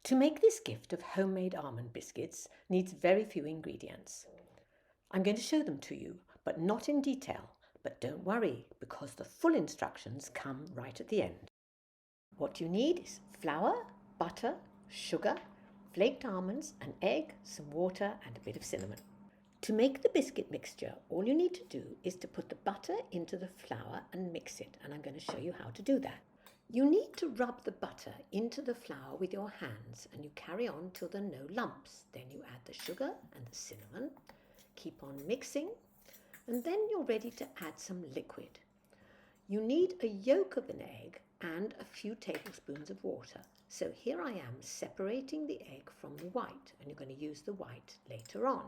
To make this gift of homemade almond biscuits needs very few ingredients. I'm going to show them to you, but not in detail. But don't worry, because the full instructions come right at the end. What you need is flour, butter, sugar, flaked almonds, an egg, some water and a bit of cinnamon. To make the biscuit mixture, all you need to do is to put the butter into the flour and mix it, and I'm going to show you how to do that. You need to rub the butter into the flour with your hands, and you carry on till there are no lumps. Then you add the sugar and the cinnamon, keep on mixing, and then you're ready to add some liquid. You need a yolk of an egg and a few tablespoons of water. So here I am separating the egg from the white, and you're going to use the white later on.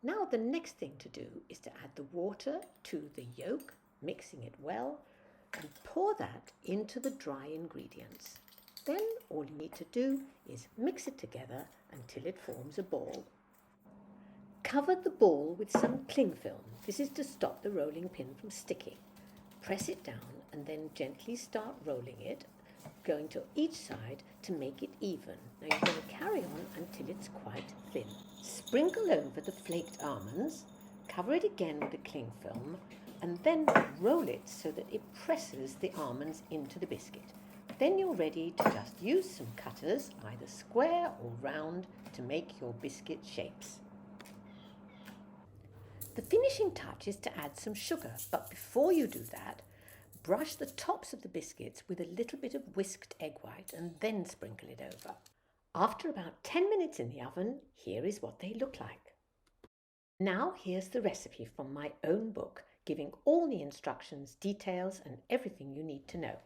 Now the next thing to do is to add the water to the yolk, mixing it well, and pour that into the dry ingredients. Then all you need to do is mix it together until it forms a ball. Cover the ball with some cling film. This is to stop the rolling pin from sticking. Press it down and then gently start rolling it, going to each side to make it even. Now you're going to carry on until it's quite thin. Sprinkle over the flaked almonds, cover it again with the cling film, and then roll it so that it presses the almonds into the biscuit. Then you're ready to just use some cutters, either square or round, to make your biscuit shapes. The finishing touch is to add some sugar, but before you do that, brush the tops of the biscuits with a little bit of whisked egg white and then sprinkle it over. After about 10 minutes in the oven, here is what they look like. Now here's the recipe from my own book, giving all the instructions, details and everything you need to know.